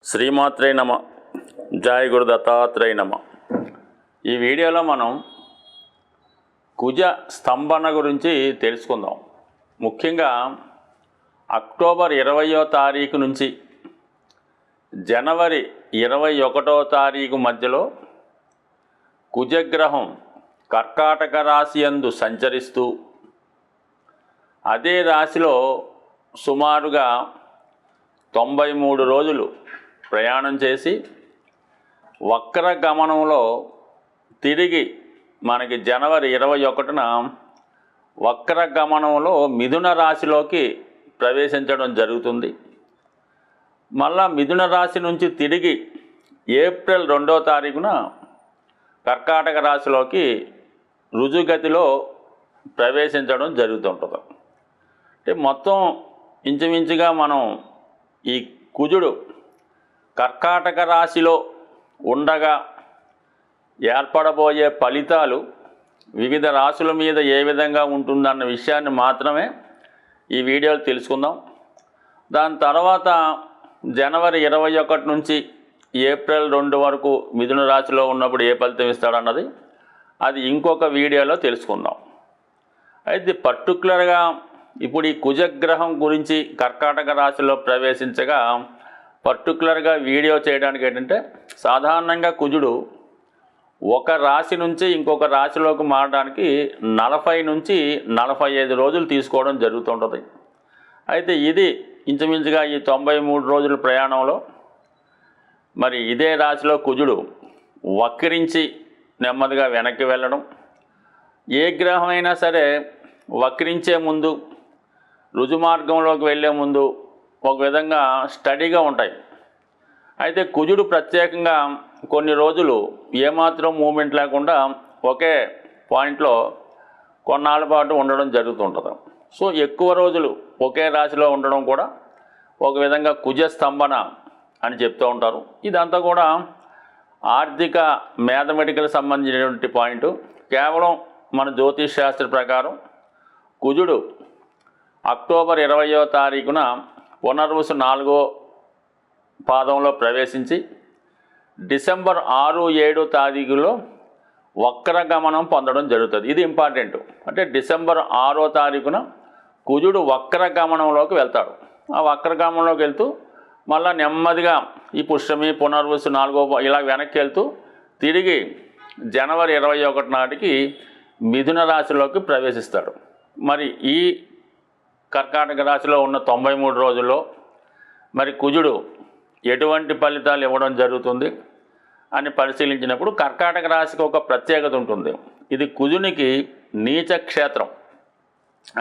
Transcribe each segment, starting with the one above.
శ్రీమాత్రే నమ. జయ గురు దత్తాత్రేయ నమ. ఈ వీడియోలో మనం కుజ స్తంభన గురించి తెలుసుకుందాం. ముఖ్యంగా అక్టోబర్ 20వ తారీఖు నుంచి జనవరి 21వ తారీఖు మధ్యలో కుజగ్రహం కర్కాటక రాశి యందు సంచరిస్తూ అదే రాశిలో సుమారుగా 93 రోజులు ప్రయాణం చేసి వక్ర గమనంలో తిరిగి మనకి జనవరి 21న వక్ర గమనంలో మిథున రాశిలోకి ప్రవేశించడం జరుగుతుంది. మళ్ళా మిథున రాశి నుంచి తిరిగి ఏప్రిల్ 2వ తారీఖున కర్కాటక రాశిలోకి రుజుగతిలో ప్రవేశించడం జరుగుతుంటుంది. అంటే మొత్తం ఇంచుమించుగా మనం ఈ కుజుడు కర్కాటక రాశిలో ఉండగా ఏర్పడబోయే ఫలితాలు వివిధ రాశుల మీద ఏ విధంగా ఉంటుందన్న విషయాన్ని మాత్రమే ఈ వీడియోలో తెలుసుకుందాం. దాని తర్వాత జనవరి 21 నుంచి ఏప్రిల్ 2 వరకు మిథున రాశిలో ఉన్నప్పుడు ఏ ఫలితం ఇస్తాడన్నది అది ఇంకొక వీడియోలో తెలుసుకుందాం. అయితే పర్టికులర్గా ఇప్పుడు ఈ కుజగ్రహం గురించి కర్కాటక రాశిలో ప్రవేశించగా పర్టికులర్గా వీడియో చేయడానికి ఏంటంటే, సాధారణంగా కుజుడు ఒక రాశి నుంచి ఇంకొక రాశిలోకి మారడానికి 40 నుంచి 45 రోజులు తీసుకోవడం జరుగుతుంటుంది. అయితే ఇది ఇంచుమించుగా ఈ 93 రోజుల ప్రయాణంలో మరి ఇదే రాశిలో కుజుడు వక్రించి నెమ్మదిగా వెనక్కి వెళ్ళడం, ఏ గ్రహమైనా సరే వక్రించే ముందు రుజుమార్గంలోకి వెళ్ళే ముందు ఒక విధంగా స్టడీగా ఉంటాయి. అయితే కుజుడు ప్రత్యేకంగా కొన్ని రోజులు ఏమాత్రం మూమెంట్ లేకుండా ఒకే పాయింట్లో కొన్నాళ్ళ పాటు ఉండడం జరుగుతుంటుంది. సో ఎక్కువ రోజులు ఒకే రాశిలో ఉండడం కూడా ఒక విధంగా కుజ స్తంభన అని చెప్తూ ఉంటారు. ఇదంతా కూడా ఆర్థిక మ్యాథమెటికల్ సంబంధించినటువంటి పాయింట్. కేవలం మన జ్యోతిష్ శాస్త్ర ప్రకారం కుజుడు అక్టోబర్ 20వ తారీఖున పునర్వసు 4వ పాదంలో ప్రవేశించి డిసెంబర్ 6, 7 తారీఖులో వక్రగమనం పొందడం జరుగుతుంది. ఇది ఇంపార్టెంట్. అంటే డిసెంబర్ 6వ తారీఖున కుజుడు వక్రగమనంలోకి వెళ్తాడు. ఆ వక్రగమనంలోకి వెళ్తూ మళ్ళీ నెమ్మదిగా ఈ పుష్యమి పునర్వసు 4వ ఇలా వెనక్కి వెళ్తూ తిరిగి జనవరి 21 నాటికి మిథున రాశిలోకి ప్రవేశిస్తాడు. మరి ఈ కర్కాటక రాశిలో ఉన్న 93 రోజుల్లో మరి కుజుడు ఎటువంటి ఫలితాలు ఇవ్వడం జరుగుతుంది అని పరిశీలించినప్పుడు కర్కాటక రాశికి ఒక ప్రత్యేకత ఉంటుంది. ఇది కుజునికి నీచ క్షేత్రం.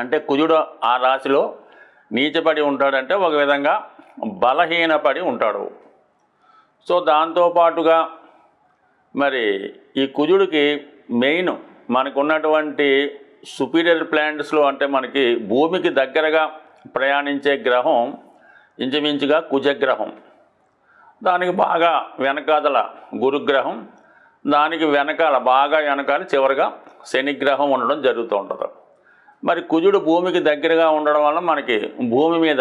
అంటే కుజుడు ఆ రాశిలో నీచపడి ఉంటాడంటే ఒక విధంగా బలహీనపడి ఉంటాడు. సో దాంతోపాటుగా మరి ఈ కుజుడికి మెయిన్ మనకున్నటువంటి సుపీరియర్ ప్లానెట్స్లో అంటే మనకి భూమికి దగ్గరగా ప్రయాణించే గ్రహం ఇంచుమించుగా కుజగ్రహం, దానికి బాగా వెనకాదల గురుగ్రహం, దానికి వెనకాల బాగా వెనకాల చివరిగా శనిగ్రహం ఉండడం జరుగుతూ ఉంటుంది. మరి కుజుడు భూమికి దగ్గరగా ఉండడం వల్ల మనకి భూమి మీద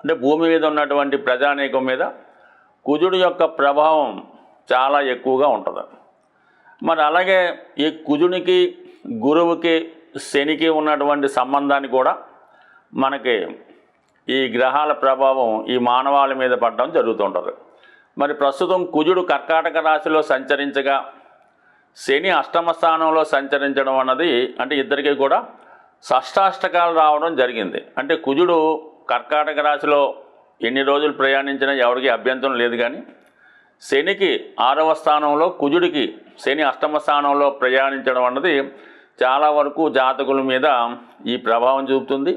అంటే భూమి మీద ఉన్నటువంటి ప్రజానీకం మీద కుజుడు యొక్క ప్రభావం చాలా ఎక్కువగా ఉంటుంది. మరి అలాగే ఈ కుజునికి గురువుకి శనికి ఉన్నటువంటి సంబంధాన్ని కూడా మనకి ఈ గ్రహాల ప్రభావం ఈ మానవాళి మీద పడడం జరుగుతుంటుంది. మరి ప్రస్తుతం కుజుడు కర్కాటక రాశిలో సంచరించగా శని అష్టమ స్థానంలో సంచరించడం అన్నది అంటే ఇద్దరికీ కూడా షష్టాష్టకాలు రావడం జరిగింది. అంటే కుజుడు కర్కాటక రాశిలో ఎన్ని రోజులు ప్రయాణించినా ఎవరికి అభ్యంతరం లేదు. కానీ శనికి 6వ స్థానంలో కుజుడికి శని అష్టమ స్థానంలో ప్రయాణించడం అన్నది చాలా వరకు జాతకుల మీద ఈ ప్రభావం చూపుతుంది.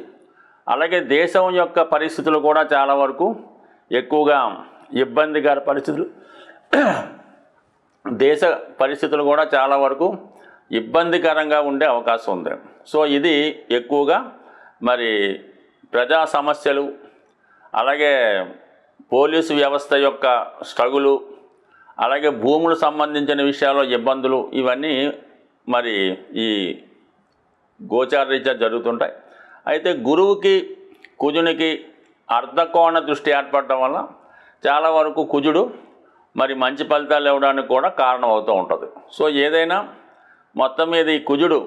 అలాగే దేశం యొక్క పరిస్థితులు కూడా చాలా వరకు ఎక్కువగా ఇబ్బందికర పరిస్థితులు దేశ పరిస్థితులు కూడా చాలా వరకు ఇబ్బందికరంగా ఉండే అవకాశం ఉంది. సో ఇది ఎక్కువగా మరి ప్రజా సమస్యలు, అలాగే పోలీసు వ్యవస్థ యొక్క స్ట్రగులు, అలాగే భూములకు సంబంధించిన విషయాల్లో ఇబ్బందులు, ఇవన్నీ మరి ఈ గోచారరీత్యా జరుగుతుంటాయి. అయితే గురువుకి కుజునికి అర్ధకోణ దృష్టి ఏర్పడటం వల్ల చాలా వరకు కుజుడు మరి మంచి ఫలితాలు ఇవ్వడానికి కూడా కారణం అవుతూ ఉంటుంది. సో ఏదైనా మొత్తం మీద ఈ కుజుడు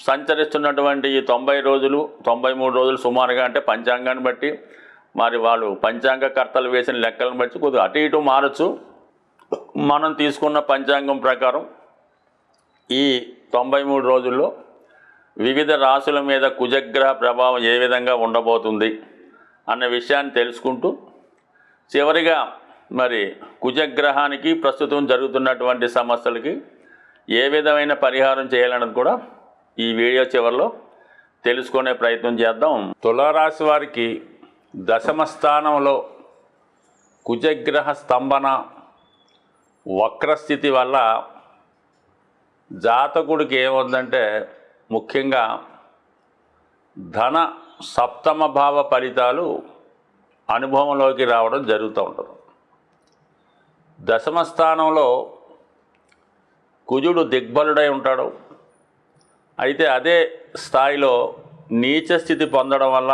సంచరిస్తున్నటువంటి ఈ 90 రోజులు 93 రోజులు సుమారుగా, అంటే పంచాంగాన్ని బట్టి మరి వాళ్ళు పంచాంగకర్తలు వేసిన లెక్కలను బట్టి కొద్దిగా అటు ఇటు మారచ్చు. మనం తీసుకున్న పంచాంగం ప్రకారం ఈ 93 రోజుల్లో వివిధ రాశుల మీద కుజగ్రహ ప్రభావం ఏ విధంగా ఉండబోతుంది అన్న విషయాన్ని తెలుసుకుంటూ చివరిగా మరి కుజగ్రహానికి ప్రస్తుతం జరుగుతున్నటువంటి సమస్యలకి ఏ విధమైన పరిహారం చేయాలన్నది కూడా ఈ వీడియో చివరిలో తెలుసుకునే ప్రయత్నం చేద్దాం. తులారాశి వారికి దశమ స్థానంలో కుజగ్రహ స్తంభన వక్రస్థితి వల్ల జాతకుడికి ఏముందంటే ముఖ్యంగా ధన సప్తమ భావ ఫలితాలు అనుభవంలోకి రావడం జరుగుతూ ఉంటుంది. దశమ స్థానంలో కుజుడు దిగ్బలుడై ఉంటాడు. అయితే అదే స్థాయిలో నీచ స్థితి పొందడం వల్ల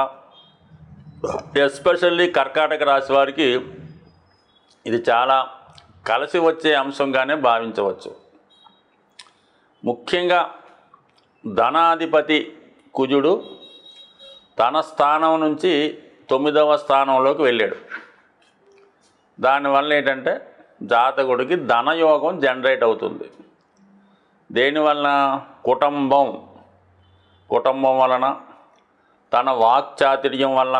ఎస్పెషల్లీ కర్కాటక రాశి వారికి ఇది చాలా కలిసి వచ్చే అంశంగానే భావించవచ్చు. ముఖ్యంగా ధనాధిపతి కుజుడు తన స్థానం నుంచి 9వ స్థానంలోకి వెళ్ళాడు. దానివల్ల ఏంటంటే జాతకుడికి ధనయోగం జనరేట్ అవుతుంది. దేనివలన? కుటుంబం వలన, తన వాక్చాతుర్యం వల్ల,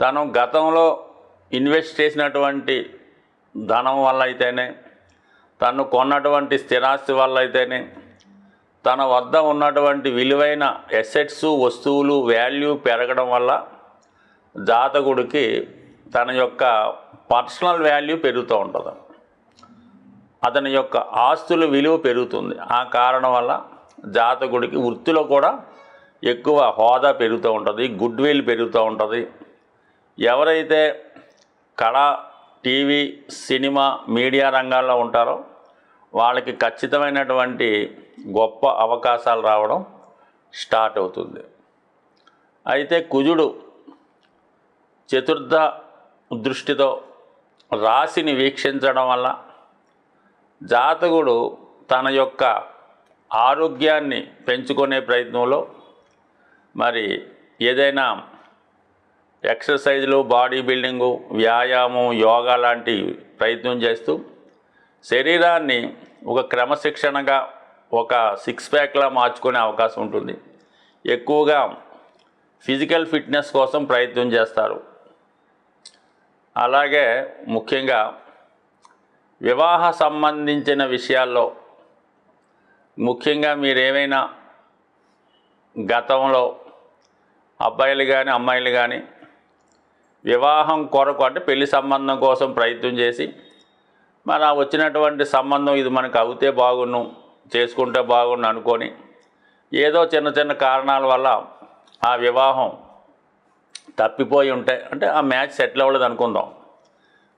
తను గతంలో ఇన్వెస్ట్ చేసినటువంటి ధనం వల్ల అయితేనే, తను కొన్నటువంటి స్థిరాస్తి వల్ల అయితేనే, తన వద్ద ఉన్నటువంటి విలువైన ఎసెట్స్ వస్తువులు వాల్యూ పెరగడం వల్ల జాతకుడికి తన యొక్క పర్సనల్ వాల్యూ పెరుగుతూ ఉంటుంది. అతని యొక్క ఆస్తుల విలువ పెరుగుతుంది. ఆ కారణం వల్ల జాతకుడికి వృత్తిలో కూడా ఎక్కువ హోదా పెరుగుతూ ఉంటుంది, గుడ్ విల్ పెరుగుతూ ఉంటుంది. ఎవరైతే కళ, టీవీ, సినిమా, మీడియా రంగాల్లో ఉంటారో వాళ్ళకి ఖచ్చితమైనటువంటి గొప్ప అవకాశాలు రావడం స్టార్ట్ అవుతుంది. అయితే కుజుడు చతుర్థ దృష్టితో రాశిని వీక్షించడం వల్ల జాతకుడు తన యొక్క ఆరోగ్యాన్ని పెంచుకునే ప్రయత్నంలో మరి ఏదైనా ఎక్సర్సైజులు, బాడీ బిల్డింగు, వ్యాయామం, యోగా లాంటి ప్రయత్నం చేస్తూ శరీరాన్ని ఒక క్రమశిక్షణగా ఒక సిక్స్ ప్యాక్లా మార్చుకునే అవకాశం ఉంటుంది. ఎక్కువగా ఫిజికల్ ఫిట్నెస్ కోసం ప్రయత్నం చేస్తారు. అలాగే ముఖ్యంగా వివాహ సంబంధించిన విషయాల్లో ముఖ్యంగా మీరేమైనా గతంలో అబ్బాయిలు కానీ అమ్మాయిలు కానీ వివాహం కొరకు అంటే పెళ్లి సంబంధం కోసం ప్రయత్నం చేసి మరి ఆ వచ్చినటువంటి సంబంధం ఇది మనకు అవుతే బాగున్ను, చేసుకుంటే బాగున్ను అనుకొని ఏదో చిన్న చిన్న కారణాల వల్ల ఆ వివాహం తప్పిపోయి ఉంటే, అంటే ఆ మ్యాచ్ సెటిల్ అవ్వలేదు అనుకుందాం,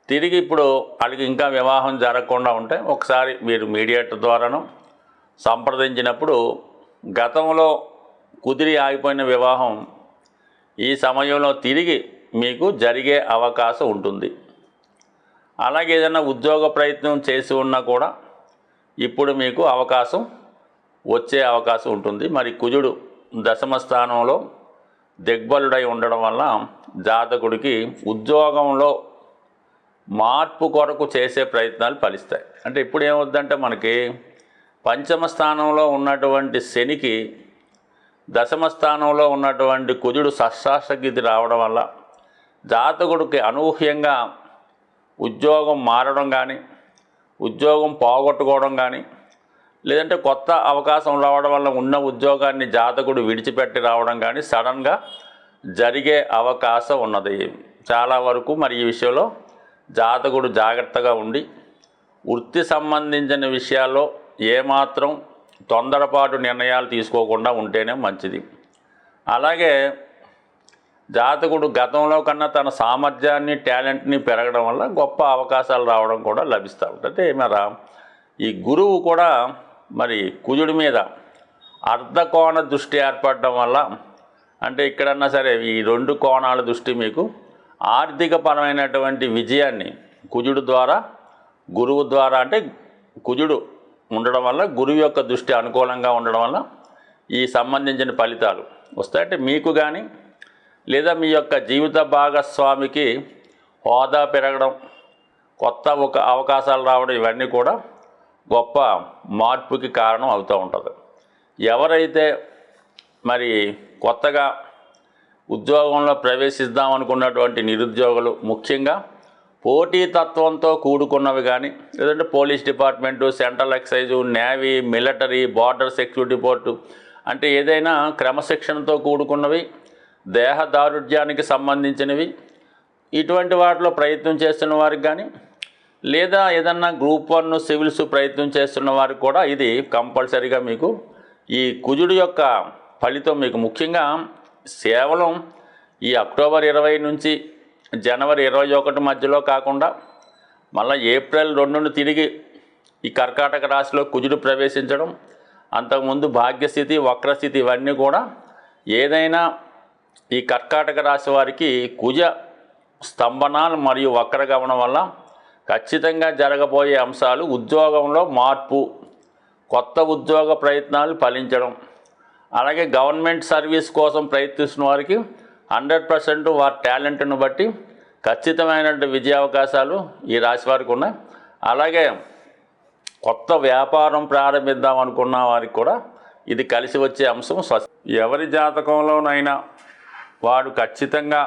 తిరిగి ఇప్పుడు వాళ్ళకి ఇంకా వివాహం జరగకుండా ఉంటే ఒకసారి మీరు మీడియేటర్ ద్వారాను సంప్రదించినప్పుడు గతంలో కుదిరి ఆగిపోయిన వివాహం ఈ సమయంలో తిరిగి మీకు జరిగే అవకాశం ఉంటుంది. అలాగే ఏదైనా ఉద్యోగ ప్రయత్నం చేసి ఉన్నా కూడా ఇప్పుడు మీకు అవకాశం వచ్చే అవకాశం ఉంటుంది. మరి కుజుడు దశమ స్థానంలో దిగ్బలుడై ఉండడం వల్ల జాతకుడికి ఉద్యోగంలో మార్పు కొరకు చేసే ప్రయత్నాలు ఫలిస్తాయి. అంటే ఇప్పుడు ఏమవుద్దంటే మనకి పంచమ స్థానంలో ఉన్నటువంటి శనికి దశమ స్థానంలో ఉన్నటువంటి కుజుడు షష్టాష్టగతి రావడం వల్ల జాతకుడికి అనూహ్యంగా ఉద్యోగం మారడం కానీ, ఉద్యోగం పోగొట్టుకోవడం కానీ, లేదంటే కొత్త అవకాశం రావడం వల్ల ఉన్న ఉద్యోగాన్ని జాతకుడు విడిచిపెట్టి రావడం కానీ సడన్గా జరిగే అవకాశం ఉన్నది. చాలా వరకు మరి ఈ విషయంలో జాతకుడు జాగ్రత్తగా ఉండి వృత్తి సంబంధించిన విషయాల్లో ఏమాత్రం తొందరపాటు నిర్ణయాలు తీసుకోకుండా ఉంటేనే మంచిది. అలాగే జాతకుడు గతంలో కన్నా తన సామర్థ్యాన్ని, టాలెంట్ని పెరగడం వల్ల గొప్ప అవకాశాలు రావడం కూడా లభిస్తూ ఉంటుంది. మరి ఈ గురువు కూడా మరి కుజుడి మీద అర్ధకోణ దృష్టి ఏర్పడడం వల్ల, అంటే ఇక్కడన్నా సరే ఈ రెండు కోణాల దృష్టి మీకు ఆర్థికపరమైనటువంటి విజయాన్ని కుజుడు ద్వారా, గురువు ద్వారా, అంటే కుజుడు ఉండడం వల్ల, గురువు యొక్క దృష్టి అనుకూలంగా ఉండడం వల్ల ఈ సంబంధించిన ఫలితాలు వస్తాయి. అంటే మీకు కానీ లేదా మీ యొక్క జీవిత భాగస్వామికి హోదా పెరగడం, కొత్త అవకాశాలు రావడం, ఇవన్నీ కూడా గొప్ప మార్పుకి కారణం అవుతూ ఉంటుంది. ఎవరైతే మరి కొత్తగా ఉద్యోగంలో ప్రవేశిద్దాం అనుకున్నటువంటి నిరుద్యోగులు, ముఖ్యంగా పోటీతత్వంతో కూడుకున్నవి కానీ, లేదంటే police department, central excise, navy, military, border security port, అంటే ఏదైనా క్రమశిక్షణతో కూడుకున్నవి, దేహ దారుఢ్యానికి సంబంధించినవి, ఇటువంటి వాటిలో ప్రయత్నం చేస్తున్న వారికి కానీ, లేదా ఏదన్నా గ్రూప్ 1 సివిల్స్ ప్రయత్నం చేస్తున్న వారికి కూడా ఇది కంపల్సరీగా మీకు ఈ కుజుడు యొక్క ఫలితం మీకు ముఖ్యంగా కేవలం ఈ అక్టోబర్ 20 నుంచి జనవరి 21 మధ్యలో కాకుండా మళ్ళీ ఏప్రిల్ 2ను తిరిగి ఈ కర్కాటక రాశిలో కుజుడు ప్రవేశించడం, అంతకుముందు భాగ్యస్థితి, వక్రస్థితి, ఇవన్నీ కూడా ఏదైనా ఈ కర్కాటక రాశి వారికి కుజ స్తంభనాలు మరియు వక్రగమనం వల్ల ఖచ్చితంగా జరగబోయే అంశాలు ఉద్యోగంలో మార్పు, కొత్త ఉద్యోగ ప్రయత్నాలు ఫలించడం, అలాగే గవర్నమెంట్ సర్వీస్ కోసం ప్రయత్నిస్తున్న వారికి 100% వారి టాలెంట్ను బట్టి ఖచ్చితమైనటువంటి విజయావకాశాలు ఈ రాశి వారికి ఉన్నాయి. అలాగే కొత్త వ్యాపారం ప్రారంభిద్దాం అనుకున్న వారికి కూడా ఇది కలిసి వచ్చే అంశం. ఎవరి జాతకంలోనైనా వాడు ఖచ్చితంగా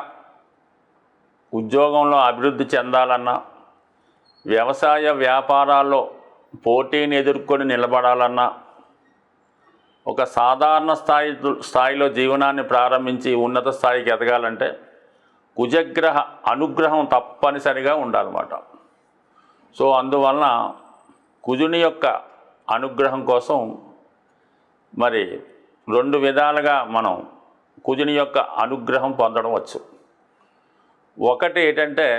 ఉద్యోగంలో అభివృద్ధి చెందాలన్నా, వ్యవసాయ వ్యాపారాల్లో పోటీని ఎదుర్కొని నిలబడాలన్నా, ఒక సాధారణ స్థాయిలో జీవనాన్ని ప్రారంభించి ఉన్నత స్థాయికి ఎదగాలంటే కుజగ్రహ అనుగ్రహం తప్పనిసరిగా ఉండాలన్నమాట. సో అందువలన కుజుని యొక్క అనుగ్రహం కోసం మరి 2 విధాలుగా మనం కుజుని యొక్క అనుగ్రహం పొందడం వచ్చు. ఒకటి ఏంటంటే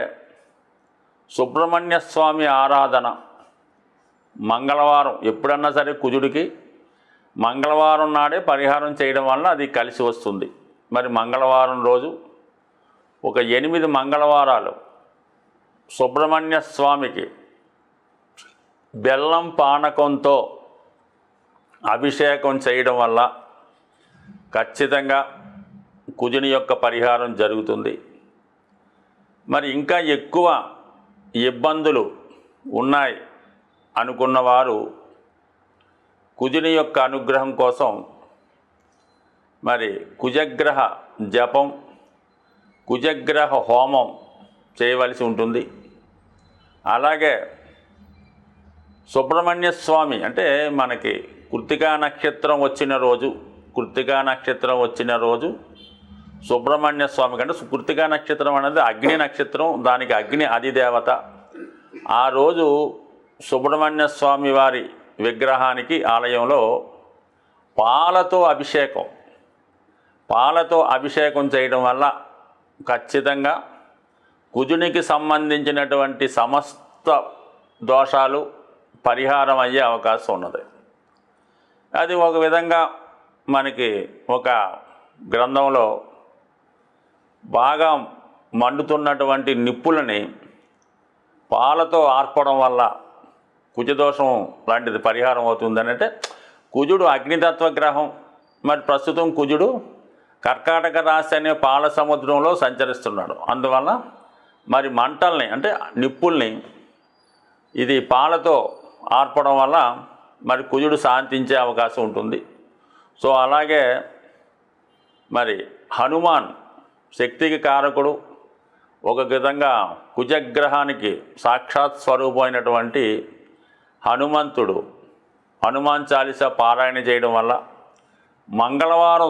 సుబ్రహ్మణ్య స్వామి ఆరాధన. మంగళవారం ఎప్పుడన్నా సరే కుజుడికి మంగళవారం నాడే పరిహారం చేయడం వల్ల అది కలిసి వస్తుంది. మరి మంగళవారం రోజు ఒక 8 మంగళవారాలు సుబ్రహ్మణ్య స్వామికి బెల్లం పానకంతో అభిషేకం చేయడం వల్ల ఖచ్చితంగా కుజుని యొక్క పరిహారం జరుగుతుంది. మరి ఇంకా ఎక్కువ ఇబ్బందులు ఉన్నాయి అనుకున్నవారు కుజుని యొక్క అనుగ్రహం కోసం మరి కుజగ్రహ జపం, కుజగ్రహ హోమం చేయవలసి ఉంటుంది. అలాగే సుబ్రహ్మణ్య స్వామి అంటే మనకి కృత్తికా నక్షత్రం వచ్చిన రోజు సుబ్రహ్మణ్య స్వామి కంటే కృత్తికా నక్షత్రం అనేది అగ్ని నక్షత్రం, దానికి అగ్ని అధిదేవత. ఆ రోజు సుబ్రహ్మణ్య స్వామి వారి విగ్రహానికి ఆలయంలో పాలతో అభిషేకం చేయడం వల్ల ఖచ్చితంగా కుజునికి సంబంధించినటువంటి సమస్త దోషాలు పరిహారం అయ్యే అవకాశం ఉన్నది. అది ఒక విధంగా మనకి ఒక గ్రంథంలో బాగా మండుతున్నటువంటి నిప్పులని పాలతో ఆర్పడం వల్ల కుజదోషం లాంటిది పరిహారం అవుతుందని. అంటే కుజుడు అగ్నితత్వ గ్రహం. మరి ప్రస్తుతం కుజుడు కర్కాటక రాశి అనే పాల సముద్రంలో సంచరిస్తున్నాడు. అందువల్ల మరి మంటల్ని అంటే నిప్పుల్ని ఇది పాలతో ఆర్పడం వల్ల మరి కుజుడు శాంతించే అవకాశం ఉంటుంది. సో అలాగే మరి హనుమాన్ శక్తికి కారకుడు, ఒక విధంగా కుజగ్రహానికి సాక్షాత్ స్వరూపమైనటువంటి హనుమంతుడు హనుమాన్ చాలీసా పారాయణ చేయడం వల్ల మంగళవారం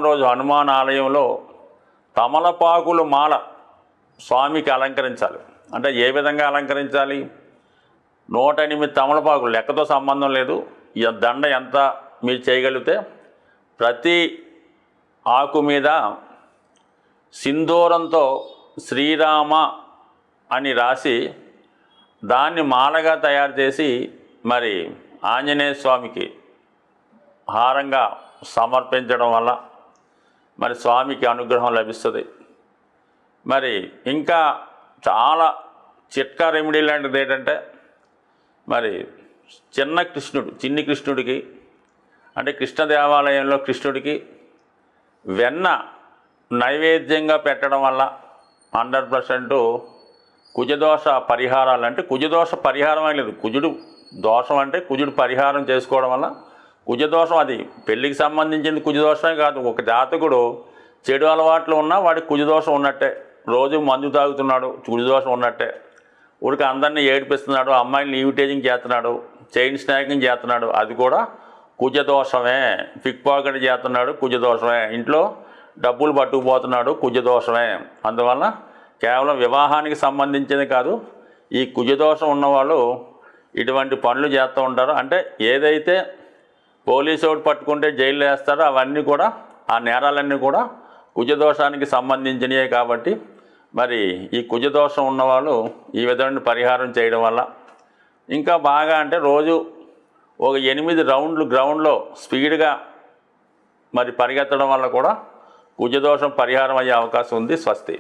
రోజు హనుమాన్ ఆలయంలో తమలపాకులు మాల స్వామికి అలంకరించాలి. అంటే ఏ విధంగా అలంకరించాలి? 108 తమలపాకులు, లెక్కతో సంబంధం లేదు, ఈ దండ ఎంత మీరు చేయగలిగితే ప్రతి ఆకు మీద సింధూరంతో శ్రీరామ అని రాసి దాన్ని మాలగా తయారు చేసి మరి ఆంజనేయ స్వామికి హారంగా సమర్పించడం వల్ల మరి స్వామికి అనుగ్రహం లభిస్తుంది. మరి ఇంకా చాలా చిట్కా రెమెడీ లాంటిది ఏంటంటే మరి చిన్ని కృష్ణుడికి అంటే కృష్ణ దేవాలయంలో కృష్ణుడికి వెన్న నైవేద్యంగా పెట్టడం వల్ల 100% కుజదోష పరిహారాలు, అంటే కుజదోష పరిహారం లేదు, కుజుడు దోషం అంటే కుజుడు పరిహారం చేసుకోవడం వల్ల కుజదోషం, అది పెళ్ళికి సంబంధించింది కుజదోషమే కాదు. ఒక జాతకుడు చెడు అలవాట్లు ఉన్నా వాడికి కుజదోషం ఉన్నట్టే, రోజు మందు తాగుతున్నాడు కుజదోషం ఉన్నట్టే, ఊరికి అందరినీ ఏడిపిస్తున్నాడు, అమ్మాయిని ఈవిటేజింగ్ చేస్తున్నాడు, చైన్ స్నాకింగ్ చేస్తున్నాడు, అది కూడా కుజదోషమే. పిక్ పాకెట్ చేస్తున్నాడు కుజదోషమే, ఇంట్లో డబ్బులు పట్టుకుపోతున్నాడు కుజదోషమే. అందువల్ల కేవలం వివాహానికి సంబంధించింది కాదు, ఈ కుజదోషం ఉన్నవాళ్ళు ఇటువంటి పనులు చేస్తూ ఉంటారు. అంటే ఏదైతే పోలీసు వాడు పట్టుకుంటే జైల్లో వేస్తారో అవన్నీ కూడా, ఆ నేరాలన్నీ కూడా కుజదోషానికి సంబంధించినవే. కాబట్టి మరి ఈ కుజదోషం ఉన్నవాళ్ళు ఈ విధమైన పరిహారం చేయడం వల్ల ఇంకా బాగా, అంటే రోజు ఒక 8 రౌండ్లు గ్రౌండ్లో స్పీడ్గా మరి పరిగెత్తడం వల్ల కూడా కుజదోషం పరిహారం అయ్యే అవకాశం ఉంది. స్వస్తి.